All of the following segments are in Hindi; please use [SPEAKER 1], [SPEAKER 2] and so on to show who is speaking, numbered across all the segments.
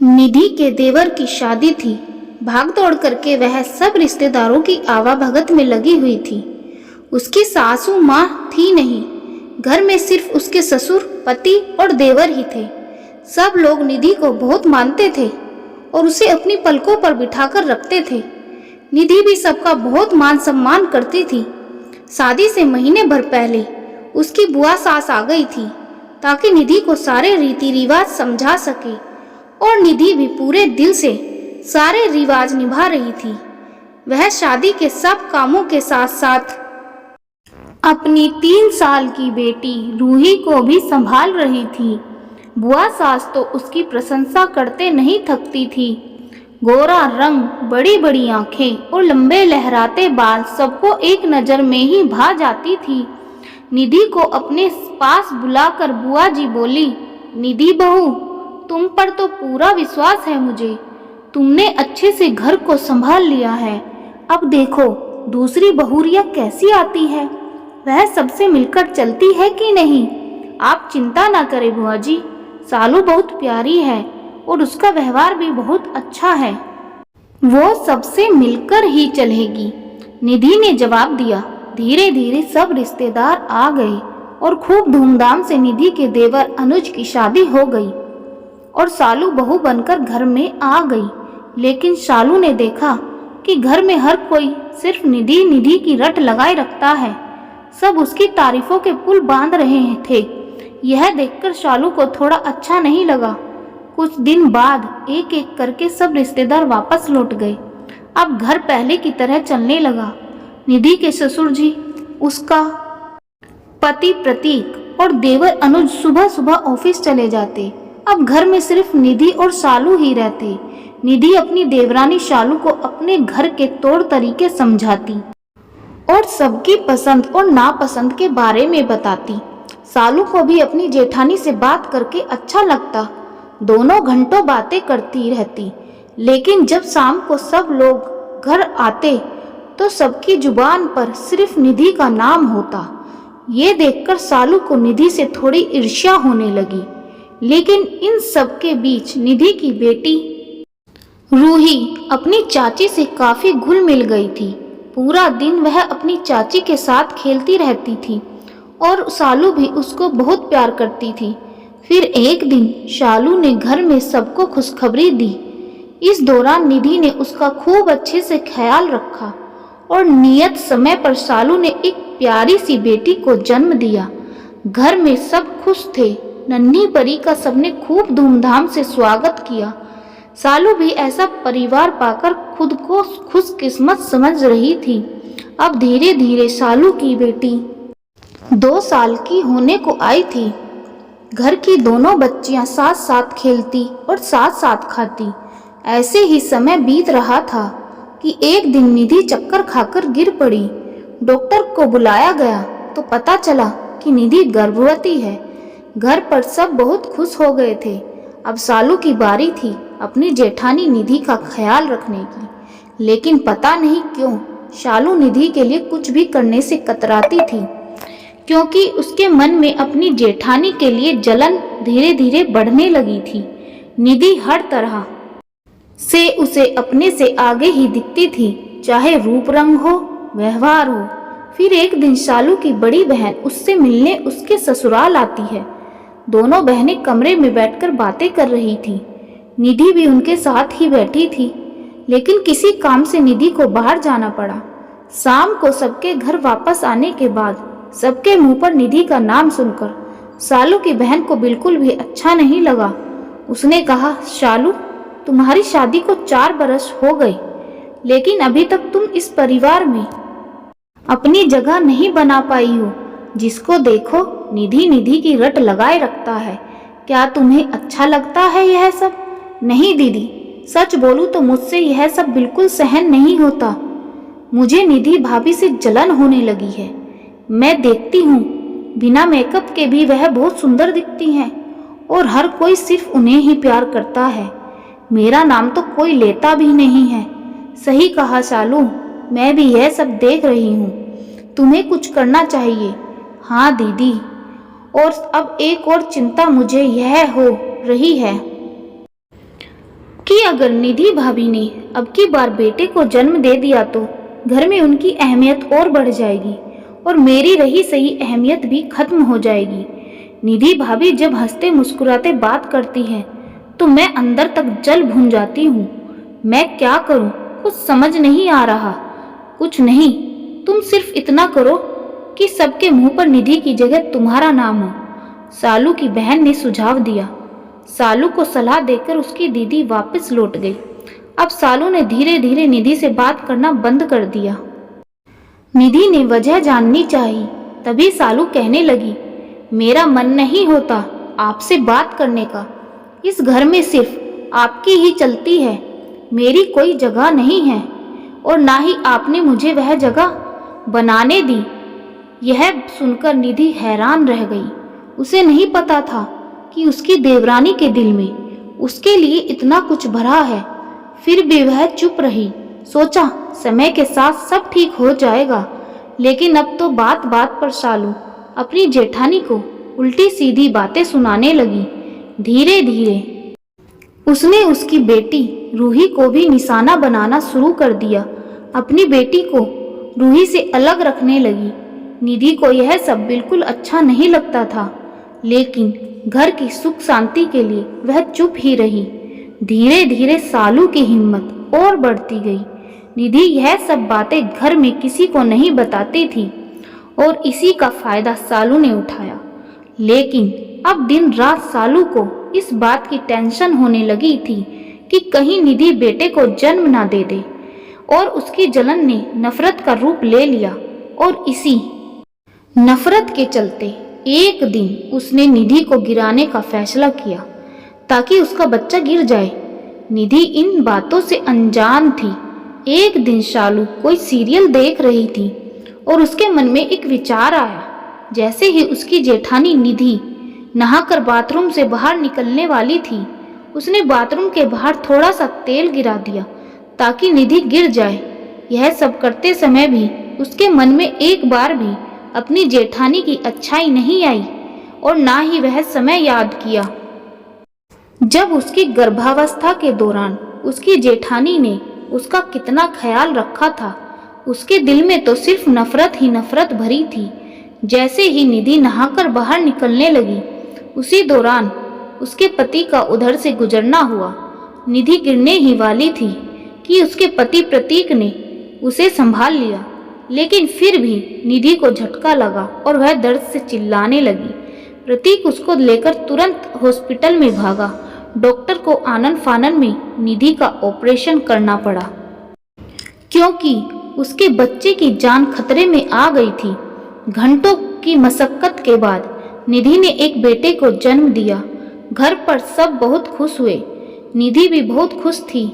[SPEAKER 1] निधि के देवर की शादी थी। भाग दौड़ करके वह सब रिश्तेदारों की आवाभगत में लगी हुई थी। उसकी सासू माँ थी नहीं। घर में सिर्फ उसके ससुर, पति और देवर ही थे। सब लोग निधि को बहुत मानते थे और उसे अपनी पलकों पर बिठाकर रखते थे। निधि भी सबका बहुत मान सम्मान करती थी। शादी से महीने भर पहले उसकी बुआ सास आ गई थी ताकि निधि को सारे रीति रिवाज समझा सके और निधि भी पूरे दिल से सारे रिवाज निभा रही थी। वह शादी के सब कामों के साथ साथ अपनी 3 साल की बेटी रूही को भी संभाल रही थी। बुआ सास तो उसकी प्रशंसा करते नहीं थकती थी। गोरा रंग, बड़ी बड़ी आंखें और लंबे लहराते बाल सबको एक नज़र में ही भा जाती थी। निधि को अपने पास बुलाकर बुआ जी बोली, निधि बहू, तुम पर तो पूरा विश्वास है मुझे। तुमने अच्छे से घर को संभाल लिया है। अब देखो दूसरी बहुरिया कैसी आती है, वह सबसे मिलकर चलती है कि नहीं। आप चिंता ना करें बुआ जी, सालू बहुत प्यारी है और उसका व्यवहार भी बहुत अच्छा है। वो सबसे मिलकर ही चलेगी। निधि ने जवाब दिया। धीरे धीरे सब रिश्तेदार आ गए और खूब धूमधाम से निधि के देवर अनुज की शादी हो गई और शालू बहू बनकर घर में आ गई। लेकिन शालू ने देखा कि घर में हर कोई सिर्फ निधि निधि की रट लगाए रखता है। सब उसकी तारीफों के पुल बांध रहे थे। यह देखकर शालू को थोड़ा अच्छा नहीं लगा। कुछ दिन बाद एक एक करके सब रिश्तेदार वापस लौट गए। अब घर पहले की तरह चलने लगा। निधि के ससुर जी, उसका पति प्रतीक और देवर अनुज सुबह सुबह ऑफिस चले जाते। अब घर में सिर्फ निधि और शालू ही रहते। निधि अपनी देवरानी शालू को अपने घर के तौर तरीके समझाती और सबकी पसंद और नापसंद के बारे में बताती। शालू को भी अपनी जेठानी से बात करके अच्छा लगता। दोनों घंटों बातें करती रहती। लेकिन जब शाम को सब लोग घर आते तो सबकी जुबान पर सिर्फ निधि का नाम होता। ये देखकर शालू को निधि से थोड़ी ईर्ष्या होने लगी। लेकिन इन सब के बीच निधि की बेटी रूही अपनी चाची से काफी घुल मिल गई थी। पूरा दिन वह अपनी चाची के साथ खेलती रहती थी और शालू भी उसको बहुत प्यार करती थी। फिर एक दिन शालू ने घर में सबको खुशखबरी दी। इस दौरान निधि ने उसका खूब अच्छे से ख्याल रखा और नियत समय पर शालू ने एक प्यारी सी बेटी को जन्म दिया। घर में सब खुश थे। नन्ही परी का सबने खूब धूमधाम से स्वागत किया। शालू भी ऐसा परिवार पाकर खुद को खुशकिस्मत समझ रही थी। अब धीरे धीरे शालू की बेटी 2 साल की होने को आई थी। घर की दोनों बच्चियां साथ साथ खेलती और साथ साथ खाती। ऐसे ही समय बीत रहा था कि एक दिन निधि चक्कर खाकर गिर पड़ी। डॉक्टर को बुलाया गया तो पता चला कि निधि गर्भवती है। घर पर सब बहुत खुश हो गए थे। अब शालू की बारी थी अपनी जेठानी निधि का ख्याल रखने की। लेकिन पता नहीं क्यों शालू निधि के लिए कुछ भी करने से कतराती थी, क्योंकि उसके मन में अपनी जेठानी के लिए जलन धीरे धीरे बढ़ने लगी थी। निधि हर तरह से उसे अपने से आगे ही दिखती थी, चाहे रूप रंग हो, व्यवहार हो। फिर एक दिन शालू की बड़ी बहन उससे मिलने उसके ससुराल आती है। दोनों बहनें कमरे में बैठकर बातें कर रही थी। निधि भी उनके साथ ही बैठी थी। लेकिन किसी काम से निधि को बाहर जाना पड़ा। शाम को सबके घर वापस आने के बाद सबके मुंह पर निधि का नाम सुनकर शालू की बहन को बिल्कुल भी अच्छा नहीं लगा। उसने कहा, शालू, तुम्हारी शादी को 4 बरस हो गए, लेकिन अभी तक तुम इस परिवार में अपनी जगह नहीं बना पाई हो। जिसको देखो निधि निधि की रट लगाए रखता है। क्या तुम्हें अच्छा लगता है यह सब? नहीं दीदी, सच बोलूं तो मुझसे यह सब बिल्कुल सहन नहीं होता। मुझे निधि भाभी से जलन होने लगी है। मैं देखती हूँ बिना मेकअप के भी वह बहुत सुंदर दिखती हैं और हर कोई सिर्फ उन्हें ही प्यार करता है। मेरा नाम तो कोई लेता भी नहीं है। सही कहा शालू, मैं भी यह सब देख रही हूँ। तुम्हें कुछ करना चाहिए। हाँ दीदी, और अब एक और चिंता मुझे यह हो रही है। कि अगर निधि भाभी ने अब की बार बेटे को जन्म दे दिया तो घर में उनकी अहमियत और बढ़ जाएगी और मेरी रही सही अहमियत भी खत्म हो जाएगी। निधि भाभी जब हंसते मुस्कुराते बात करती है तो मैं अंदर तक जल भून जाती हूँ। मैं क्या करूँ, कुछ समझ नहीं आ रहा। कुछ नहीं, तुम सिर्फ इतना करो कि सबके मुंह पर निधि की जगह तुम्हारा नाम हो, सालू की बहन ने सुझाव दिया। सालू को सलाह देकर उसकी दीदी वापस लौट गई। अब सालू ने धीरे धीरे निधि से बात करना बंद कर दिया। निधि ने वजह जाननी चाहिए। तभी सालू कहने लगी, मेरा मन नहीं होता आपसे बात करने का। इस घर में सिर्फ आपकी ही चलती है, मेरी कोई जगह नहीं है और ना ही आपने मुझे वह जगह बनाने दी। यह सुनकर निधि हैरान रह गई। उसे नहीं पता था कि उसकी देवरानी के दिल में उसके लिए इतना कुछ भरा है। फिर भी वह चुप रही। सोचा समय के साथ सब ठीक हो जाएगा। लेकिन अब तो बात बात पर सालू अपनी जेठानी को उल्टी सीधी बातें सुनाने लगी। धीरे धीरे उसने उसकी बेटी रूही को भी निशाना बनाना शुरू कर दिया। अपनी बेटी को रूही से अलग रखने लगी। निधि को यह सब बिल्कुल अच्छा नहीं लगता था, लेकिन घर की सुख शांति के लिए वह चुप ही रही। धीरे धीरे सालू की हिम्मत और बढ़ती गई। निधि यह सब बातें घर में किसी को नहीं बताती थी और इसी का फायदा सालू ने उठाया। लेकिन अब दिन रात सालू को इस बात की टेंशन होने लगी थी कि कहीं निधि बेटे को जन्म ना दे दे, और उसकी जलन ने नफरत का रूप ले लिया। और इसी नफरत के चलते एक दिन उसने निधि को गिराने का फैसला किया ताकि उसका बच्चा गिर जाए। निधि इन बातों से अनजान थी। एक दिन शालू कोई सीरियल देख रही थी और उसके मन में एक विचार आया। जैसे ही उसकी जेठानी निधि नहाकर बाथरूम से बाहर निकलने वाली थी, उसने बाथरूम के बाहर थोड़ा सा तेल गिरा दिया ताकि निधि गिर जाए। यह सब करते समय भी उसके मन में एक बार भी अपनी जेठानी की अच्छाई नहीं आई और ना ही वह समय याद किया जब उसकी गर्भावस्था के दौरान उसकी जेठानी ने उसका कितना ख्याल रखा था। उसके दिल में तो सिर्फ नफरत ही नफरत भरी थी। जैसे ही निधि नहाकर बाहर निकलने लगी, उसी दौरान उसके पति का उधर से गुजरना हुआ। निधि गिरने ही वाली थी कि उसके पति प्रतीक ने उसे संभाल लिया, लेकिन फिर भी निधि को झटका लगा और वह दर्द से चिल्लाने लगी। प्रतीक उसको लेकर तुरंत हॉस्पिटल में भागा। डॉक्टर को आनन फानन में निधि का ऑपरेशन करना पड़ा, क्योंकि उसके बच्चे की जान खतरे में आ गई थी। घंटों की मशक्कत के बाद निधि ने एक बेटे को जन्म दिया। घर पर सब बहुत खुश हुए। निधि भी बहुत खुश थी,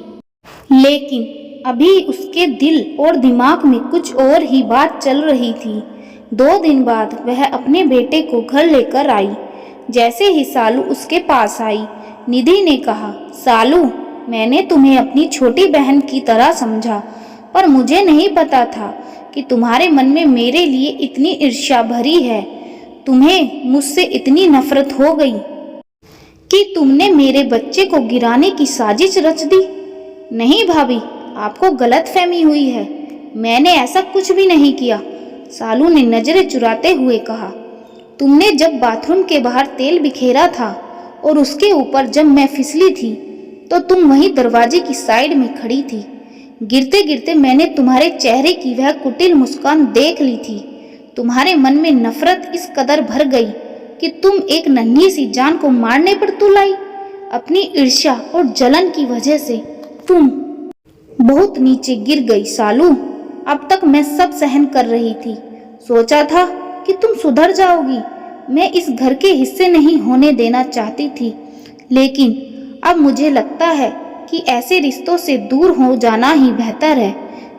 [SPEAKER 1] लेकिन अभी उसके दिल और दिमाग में कुछ और ही बात चल रही थी। 2 दिन बाद वह अपने बेटे को घर लेकर आई। जैसे ही सालू उसके पास आई, निधि ने कहा, सालू, मैंने तुम्हें अपनी छोटी बहन की तरह समझा, पर मुझे नहीं पता था कि तुम्हारे मन में मेरे लिए इतनी ईर्ष्या भरी है। तुम्हें मुझसे इतनी नफरत हो गई कि तुमने मेरे बच्चे को गिराने की साजिश रच दी। नहीं भाभी, आपको गलतफहमी हुई है। मैंने ऐसा कुछ भी नहीं किया, सालू ने नजरें चुराते हुए कहा। तुमने जब बाथरूम के बाहर तेल बिखेरा था और उसके ऊपर जब मैं फिसली थी, तो तुम वहीं दरवाजे की साइड में खड़ी थी। गिरते गिरते मैंने तुम्हारे चेहरे की वह कुटिल मुस्कान देख ली थी। तुम्हारे मन में नफरत इस कदर भर गई कि तुम एक नन्ही सी जान को मारने पर तुल आई। अपनी ईर्ष्या और जलन की वजह से तुम बहुत नीचे गिर गई सालू। अब तक मैं सब सहन कर रही थी। सोचा था कि तुम सुधर जाओगी। मैं इस घर के हिस्से नहीं होने देना चाहती थी, लेकिन अब मुझे लगता है कि ऐसे रिश्तों से दूर हो जाना ही बेहतर है,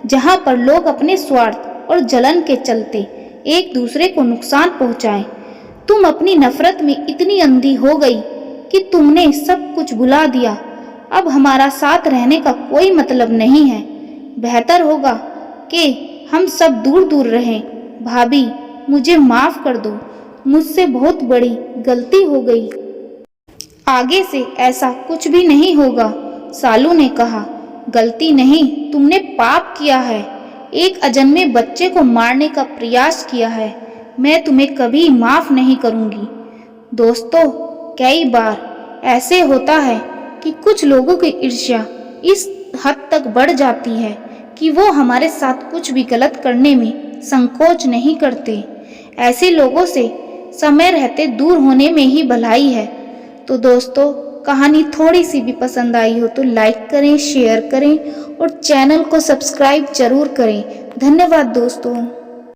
[SPEAKER 1] जहां पर लोग अपने स्वार्थ और जलन के चलते एक दूसरे को नुकसान पहुंचाएं। तुम अपनी नफरत में इतनी अंधी हो गई कि तुमने सब कुछ भुला दिया। अब हमारा साथ रहने का कोई मतलब नहीं है। बेहतर होगा कि हम सब दूर दूर रहें। भाभी, मुझे माफ कर दो, मुझसे बहुत बड़ी गलती हो गई। आगे से ऐसा कुछ भी नहीं होगा। सालू ने कहा, गलती नहीं, तुमने पाप किया है। एक अजन्मे बच्चे को मारने का प्रयास किया है। मैं तुम्हें कभी माफ नहीं करूंगी। दोस्तों, कई बार ऐसे होता है कि कुछ लोगों की ईर्ष्या इस हद तक बढ़ जाती है कि वो हमारे साथ कुछ भी गलत करने में संकोच नहीं करते। ऐसे लोगों से समय रहते दूर होने में ही भलाई है। तो दोस्तों, कहानी थोड़ी सी भी पसंद आई हो तो लाइक करें, शेयर करें और चैनल को सब्सक्राइब जरूर करें। धन्यवाद दोस्तों।